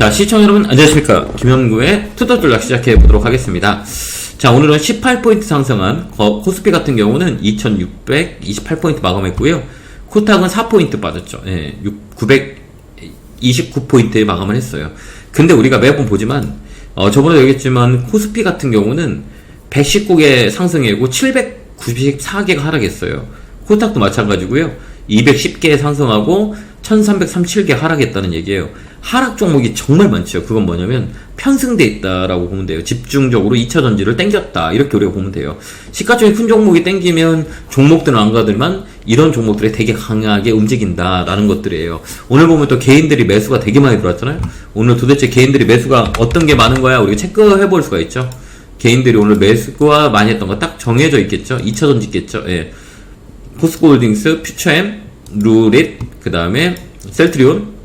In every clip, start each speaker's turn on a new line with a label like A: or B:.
A: 자, 시청자 여러분 안녕하십니까. 김현구의 투더줄락 시작해 보도록 하겠습니다. 자, 오늘은 18포인트 상승한 코스피 같은 경우는 2628포인트 마감했고요. 코스닥은 4포인트 빠졌죠. 예, 929포인트에 마감을 했어요. 근데 우리가 매번 보지만 저번에도 얘기했지만 코스피 같은 경우는 119개 상승이고 794개가 하락했어요. 코스닥도 마찬가지고요. 210개 상승하고 1337개 하락했다는 얘기예요. 하락 종목이 정말 많죠. 그건 뭐냐면 편승돼 있다라고 보면 돼요. 집중적으로 2차 전지를 땡겼다, 이렇게 우리가 보면 돼요. 시가총액 큰 종목이 땡기면 종목들은 안 가더만 이런 종목들이 되게 강하게 움직인다라는 것들이에요. 오늘 보면 또 개인들이 매수가 되게 많이 들어왔잖아요. 오늘 도대체 개인들이 매수가 어떤 게 많은 거야, 우리가 체크해 볼 수가 있죠. 개인들이 오늘 매수가 많이 했던 거 딱 정해져 있겠죠. 2차 전지 있겠죠. 예. 포스코홀딩스, 퓨처엠, 루릿, 그 다음에 셀트리온,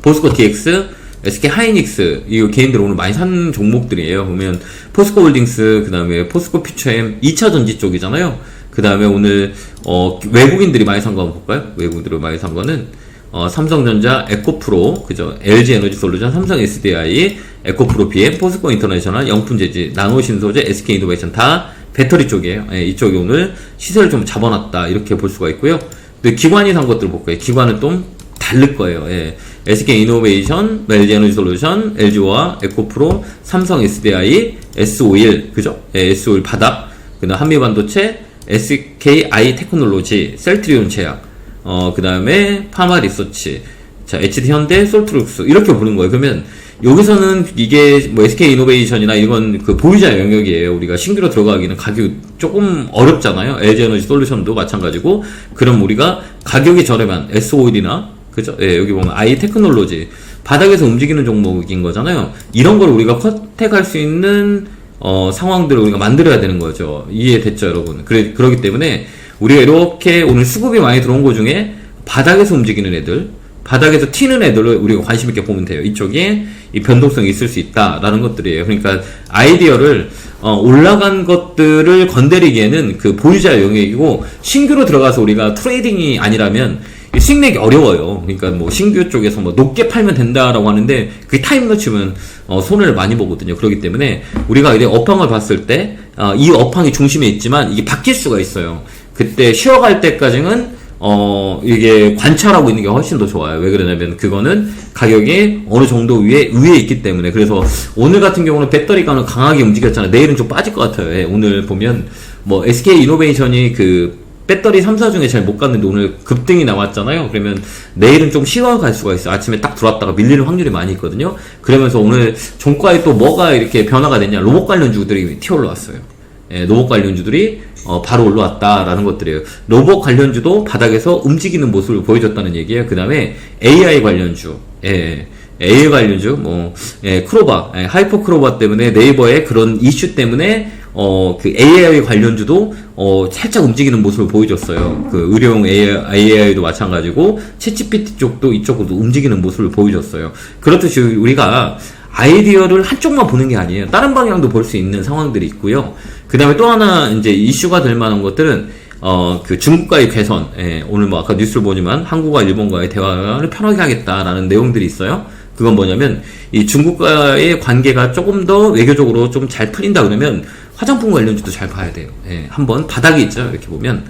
A: 포스코 DX, SK 하이닉스, 이 개인들 오늘 많이 산 종목들이에요. 보면 포스코홀딩스, 그 다음에 포스코 퓨처엠 2차 전지 쪽이잖아요. 그 다음에 오늘 외국인들이 많이 산 거 한번 볼까요? 외국인들이 많이 산 거는 삼성전자, 에코프로, 그죠? LG 에너지솔루션, 삼성 SDI, 에코프로 BM, 포스코 인터내셔널, 영풍재지, 나노신소재, SK 이노베이션 다 배터리 쪽이에요. 예, 이쪽이 오늘 시세를 좀 잡아놨다, 이렇게 볼 수가 있고요. 근데 기관이 산 것들을 볼 거예요. 기관은 좀 다를 거예요. 예. SK 이노베이션, LG 에너지솔루션, LG와 에코프로, 삼성 SDI, S51, 그죠? 예, S51 바닥, 그다음 한미반도체, SKI 테크놀로지, 셀트리온 제약, 그 다음에 파마리서치, 자, HD현대, 솔트룩스, 이렇게 보는 거예요. 그러면 여기서는 이게 뭐 SK 이노베이션이나 이건 그 보유자 영역이에요. 우리가 신규로 들어가기는 가격이 조금 어렵잖아요. LG 에너지 솔루션도 마찬가지고. 그럼 우리가 가격이 저렴한 S51이나, 그죠? 예, 여기 보면 I 테크놀로지, 바닥에서 움직이는 종목인 거잖아요. 이런 걸 우리가 컨택할 수 있는 상황들을 우리가 만들어야 되는 거죠. 이해됐죠, 여러분? 그러기 때문에 우리가 이렇게 오늘 수급이 많이 들어온 거 중에 바닥에서 움직이는 애들, 바닥에서 튀는 애들을 우리가 관심 있게 보면 돼요. 이쪽에 이 변동성이 있을 수 있다라는 것들이에요. 그러니까 아이디어를 올라간 것들을 건드리기에는 그 보유자 영역이고, 신규로 들어가서 우리가 트레이딩이 아니라면 수익 내기 어려워요. 그러니까 뭐 신규 쪽에서 뭐 높게 팔면 된다라고 하는데 그게 타임 놓치면 손해를 많이 보거든요. 그렇기 때문에 우리가 이제 업황을 봤을 때 이 업황이 중심에 있지만 이게 바뀔 수가 있어요. 그때 쉬어갈 때까지는 이게 관찰하고 있는 게 훨씬 더 좋아요. 왜 그러냐면 그거는 가격이 어느 정도 위에 있기 때문에. 그래서 오늘 같은 경우는 배터리가는 강하게 움직였잖아요. 내일은 좀 빠질 것 같아요. 예, 오늘 보면 뭐 SK 이노베이션이 그 배터리 3사 중에 잘 못 갔는데 오늘 급등이 나왔잖아요. 그러면 내일은 좀 쉬어갈 수가 있어요. 아침에 딱 들어왔다가 밀리는 확률이 많이 있거든요. 그러면서 오늘 종가에 또 뭐가 이렇게 변화가 됐냐, 로봇 관련주들이 튀어 올라왔어요. 예, 로봇 관련주들이 바로 올라왔다라는 것들이에요. 로봇 관련주도 바닥에서 움직이는 모습을 보여줬다는 얘기예요. 그 다음에 AI 관련주, 예, AI 관련주, 뭐, 예, 크로바, 예, 하이퍼 크로바 때문에 네이버의 그런 이슈 때문에 그 AI 관련주도 살짝 움직이는 모습을 보여줬어요. 그 의료용 AI도 마찬가지고 챗GPT 쪽도 이쪽으로도 움직이는 모습을 보여줬어요. 그렇듯이 우리가 아이디어를 한쪽만 보는 게 아니에요. 다른 방향도 볼 수 있는 상황들이 있고요. 그 다음에 또 하나 이제 이슈가 될 만한 것들은 그 중국과의 개선, 예, 오늘 뭐 아까 뉴스를 보지만 한국과 일본과의 대화를 편하게 하겠다라는 내용들이 있어요. 그건 뭐냐면 이 중국과의 관계가 조금 더 외교적으로 좀 잘 풀린다 그러면 화장품 관련주도 잘 봐야 돼요. 예, 한번 바닥이 있죠. 이렇게 보면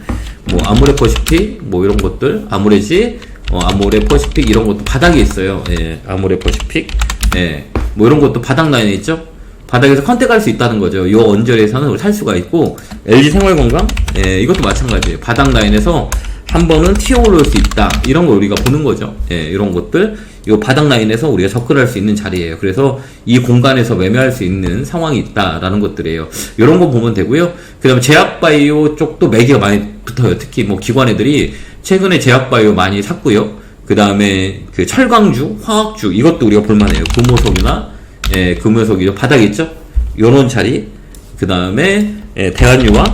A: 뭐 아모레 퍼시픽 뭐 이런 것들, 아모레지, 아모레 퍼시픽 이런 것도 바닥에 있어요. 예, 아모레 퍼시픽, 예, 뭐 이런 것도 바닥 라인에 있죠. 바닥에서 컨택할 수 있다는 거죠. 이 언저리에서는 살 수가 있고, LG 생활건강, 예, 이것도 마찬가지예요. 바닥 라인에서 한 번은 튀어 올라올 수 있다. 이런 걸 우리가 보는 거죠. 예, 이런 것들, 이 바닥 라인에서 우리가 접근할 수 있는 자리예요. 그래서 이 공간에서 매매할 수 있는 상황이 있다라는 것들이에요. 이런 거 보면 되고요. 그 다음에 제약바이오 쪽도 매기가 많이 붙어요. 특히 뭐 기관 애들이 최근에 제약바이오 많이 샀고요. 그 다음에 그 철강주, 화학주, 이것도 우리가 볼만해요. 금호석이나, 예, 금호석이죠. 바닥에 있죠? 요런 자리. 그 다음에, 예, 대한유화,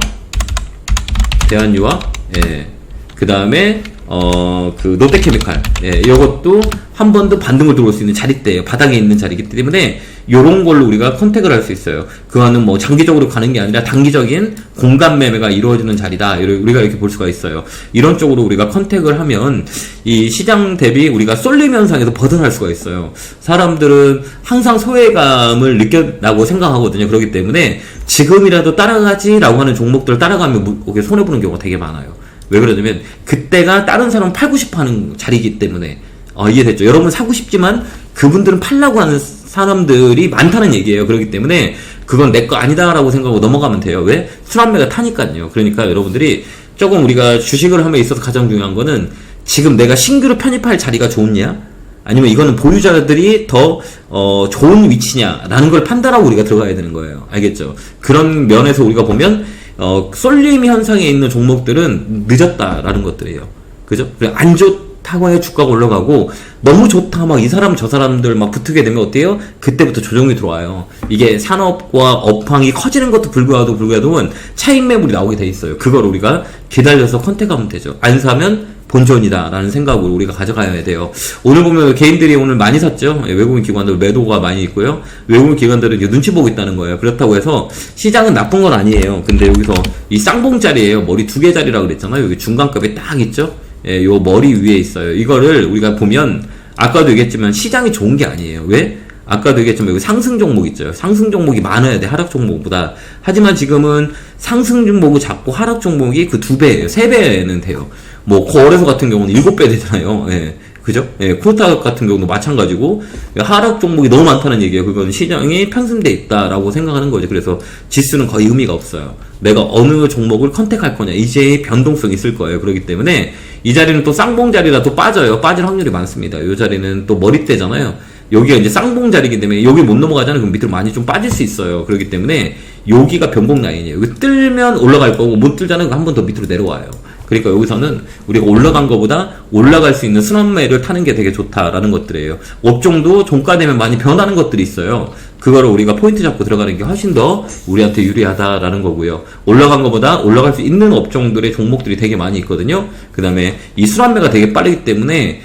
A: 예, 그 다음에, 그 롯데케미칼, 예, 이것도 한 번 더 반등을 들어올 수 있는 자리대예요. 바닥에 있는 자리이기 때문에 요런 걸로 우리가 컨택을 할 수 있어요. 그거는 뭐 장기적으로 가는 게 아니라 단기적인 공간 매매가 이루어지는 자리다. 우리가 이렇게 볼 수가 있어요. 이런 쪽으로 우리가 컨택을 하면 이 시장 대비 우리가 쏠림 현상에서 벗어날 수가 있어요. 사람들은 항상 소외감을 느꼈다고 생각하거든요. 그렇기 때문에 지금이라도 따라가지라고 하는 종목들을 따라가면 손해보는 경우가 되게 많아요. 왜 그러냐면 그때가 다른 사람 팔고 싶어 하는 자리이기 때문에 이해됐죠? 여러분 사고 싶지만 그분들은 팔라고 하는 사람들이 많다는 얘기예요. 그렇기 때문에 그건 내 거 아니다라고 생각하고 넘어가면 돼요. 왜? 술안매가 타니까요. 그러니까 여러분들이 조금 우리가 주식을 함에 있어서 가장 중요한 거는 지금 내가 신규로 편입할 자리가 좋냐? 아니면 이거는 보유자들이 더 좋은 위치냐라는 걸 판단하고 우리가 들어가야 되는 거예요. 알겠죠? 그런 면에서 우리가 보면 쏠림 현상에 있는 종목들은 늦었다라는 것들이에요. 그죠? 안 좋다고 해 주가가 올라가고 너무 좋다 막 이 사람 저 사람들 막 붙게 되면 어때요? 그때부터 조정이 들어와요. 이게 산업과 업황이 커지는 것도 불구하고 차익 매물이 나오게 돼 있어요. 그걸 우리가 기다려서 컨택하면 되죠. 안 사면 본전이다 라는 생각으로 우리가 가져가야 돼요. 오늘 보면 개인들이 오늘 많이 샀죠. 외국인 기관들 매도가 많이 있고요. 외국인 기관들은 눈치 보고 있다는 거예요. 그렇다고 해서 시장은 나쁜 건 아니에요. 근데 여기서 이 쌍봉자리예요. 머리 2개 자리라고 그랬잖아요. 여기 중간급에 딱 있죠. 요 머리 위에 있어요. 이거를 우리가 보면 아까도 얘기했지만 시장이 좋은 게 아니에요. 왜? 아까도 얘기했지만 여기 상승 종목 있죠. 상승 종목이 많아야 돼. 하락 종목보다. 하지만 지금은 상승 종목이 작고 하락 종목이 그 2배예요. 3배는 돼요. 뭐 거래소 같은 경우는 7배 되잖아요. 예. 그죠? 예, 코스닥 같은 경우도 마찬가지고 하락 종목이 너무 많다는 얘기예요. 그건 시장이 편승돼 있다라고 생각하는 거죠. 그래서 지수는 거의 의미가 없어요. 내가 어느 종목을 컨택할 거냐 이제 변동성이 있을 거예요. 그렇기 때문에 이 자리는 또 쌍봉 자리라 또 빠져요. 빠질 확률이 많습니다. 이 자리는 또 머리대잖아요. 여기가 이제 쌍봉 자리이기 때문에 여기 못 넘어가잖아요. 그럼 밑으로 많이 좀 빠질 수 있어요. 그렇기 때문에 여기가 변곡 라인이에요. 여기 뜨면 올라갈 거고 못 뜨잖아요. 한 번 더 밑으로 내려와요. 그러니까 여기서는 우리가 올라간 것보다 올라갈 수 있는 순환매를 타는 게 되게 좋다라는 것들이에요. 업종도 종가 되면 많이 변하는 것들이 있어요. 그거를 우리가 포인트 잡고 들어가는 게 훨씬 더 우리한테 유리하다라는 거고요. 올라간 것보다 올라갈 수 있는 업종들의 종목들이 되게 많이 있거든요. 그 다음에 이 순환매가 되게 빠르기 때문에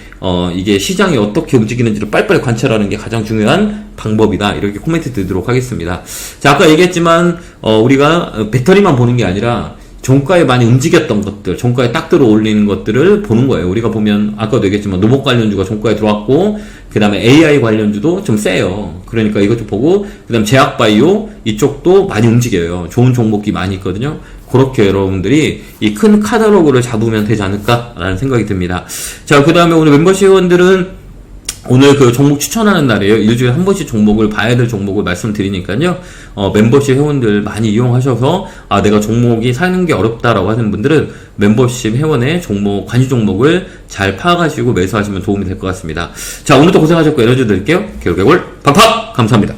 A: 이게 시장이 어떻게 움직이는지를 빨리빨리 관찰하는 게 가장 중요한 방법이다. 이렇게 코멘트 드리도록 하겠습니다. 자, 아까 얘기했지만 우리가 배터리만 보는 게 아니라 종가에 많이 움직였던 것들, 종가에 딱 들어 올리는 것들을 보는 거예요. 우리가 보면 아까도 얘기했지만 노목 관련주가 종가에 들어왔고 그 다음에 AI 관련주도 좀 세요. 그러니까 이것 좀 보고 그 다음 제약바이오 이쪽도 많이 움직여요. 좋은 종목이 많이 있거든요. 그렇게 여러분들이 이 큰 카탈로그를 잡으면 되지 않을까라는 생각이 듭니다. 자, 그 다음에 오늘 멤버십 회원들은 오늘 그 종목 추천하는 날이에요. 일주일에 한 번씩 종목을 봐야 될 종목을 말씀드리니까요. 멤버십 회원들 많이 이용하셔서 내가 종목이 사는 게 어렵다라고 하는 분들은 멤버십 회원의 종목 관심 종목을 잘 파악하시고 매수하시면 도움이 될 것 같습니다. 자, 오늘도 고생하셨고 에너지 드릴게요. 개울개굴 팍팍 감사합니다.